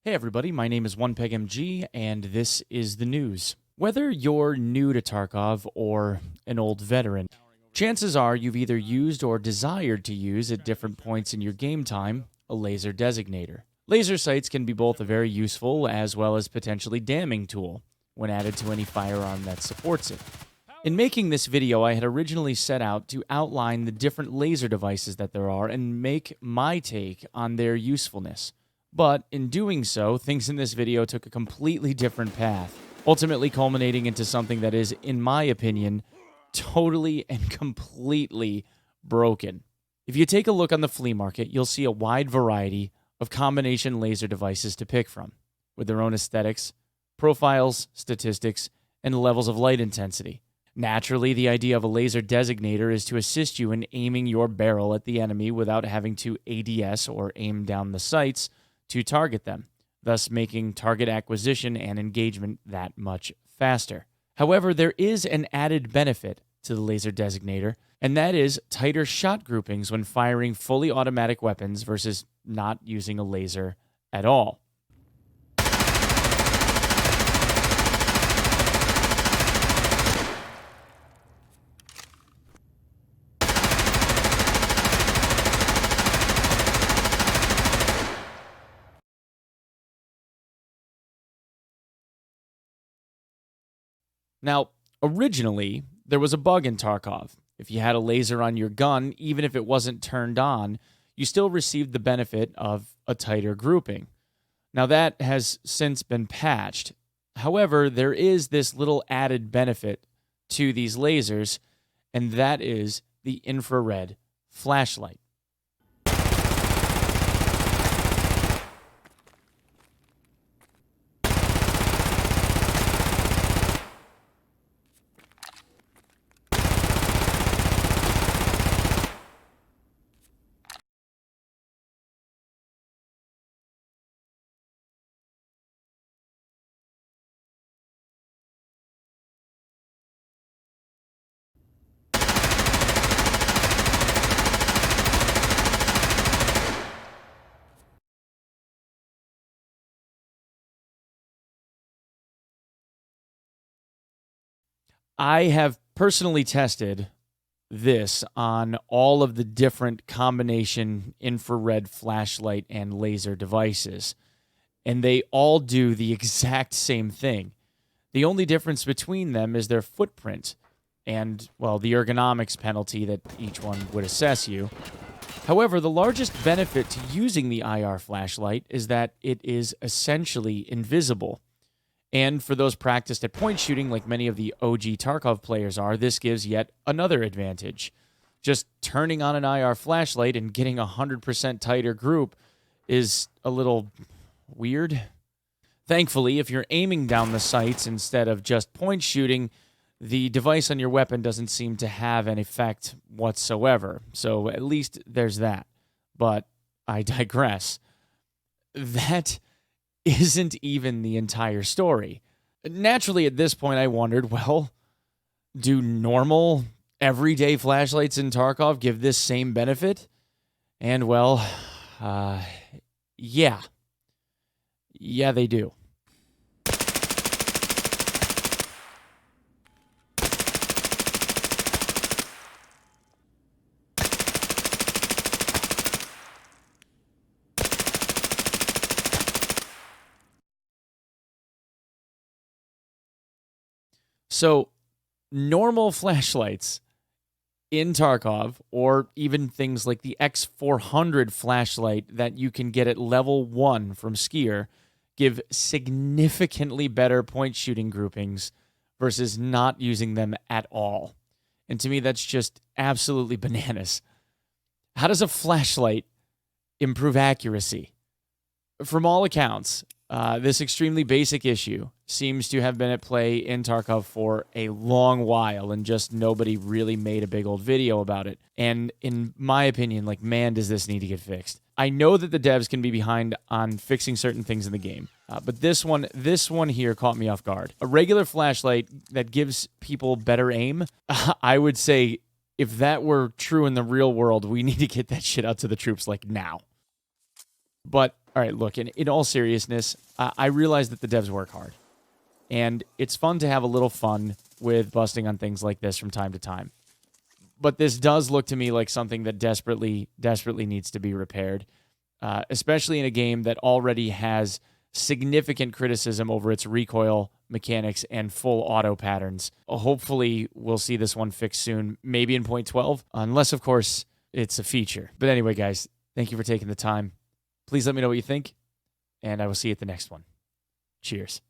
Hey everybody, my name is Onepeg MG, and this is the news. Whether you're new to Tarkov or an old veteran, chances are you've either used or desired to use at different points in your game time a laser designator. Laser sights can be both a very useful as well as potentially damning tool when added to any firearm that supports it. In making this video, I had originally set out to outline the different laser devices that there are and make my take on their usefulness. But in doing so, things in this video took a completely different path, ultimately culminating into something that is, in my opinion, totally and completely broken. If you take a look on the flea market, you'll see a wide variety of combination laser devices to pick from, with their own aesthetics, profiles, statistics, and levels of light intensity. Naturally, the idea of a laser designator is to assist you in aiming your barrel at the enemy without having to ADS or aim down the sights to target them, thus making target acquisition and engagement that much faster. However, there is an added benefit to the laser designator, and that is tighter shot groupings when firing fully automatic weapons versus not using a laser at all. Now, originally, there was a bug in Tarkov. If you had a laser on your gun, even if it wasn't turned on, you still received the benefit of a tighter grouping. Now, that has since been patched. However, there is this little added benefit to these lasers, and that is the infrared flashlight. I have personally tested this on all of the different combination infrared flashlight and laser devices, and they all do the exact same thing. The only difference between them is their footprint and, well, the ergonomics penalty that each one would assess you. However, the largest benefit to using the IR flashlight is that it is essentially invisible. And for those practiced at point shooting, like many of the OG Tarkov players are, this gives yet another advantage. Just turning on an IR flashlight and getting a 100% tighter group is a little weird. Thankfully, if you're aiming down the sights instead of just point shooting, the device on your weapon doesn't seem to have an effect whatsoever. So at least there's that. But I digress. That isn't even the entire story. Naturally, at this point, I wondered, well, do normal, everyday flashlights in Tarkov give this same benefit? And, well, yeah. Yeah, they do. So, normal flashlights in Tarkov, or even things like the X400 flashlight that you can get at level 1 from Skier, give significantly better point shooting groupings versus not using them at all. And to me, that's just absolutely bananas. How does a flashlight improve accuracy? From all accounts, this extremely basic issue seems to have been at play in Tarkov for a long while, and just nobody really made a big old video about it. And in my opinion, like, man, does this need to get fixed. I know that the devs can be behind on fixing certain things in the game, but this one here caught me off guard. A regular flashlight that gives people better aim, I would say if that were true in the real world, we need to get that shit out to the troops like now. But All right, look, in all seriousness, I realize that the devs work hard. And it's fun to have a little fun with busting on things like this from time to time. But this does look to me like something that desperately needs to be repaired, especially in a game that already has significant criticism over its recoil mechanics and full auto patterns. Hopefully, we'll see this one fixed soon, maybe in 0.12, unless, of course, it's a feature. But anyway, guys, thank you for taking the time. Please let me know what you think, and I will see you at the next one. Cheers.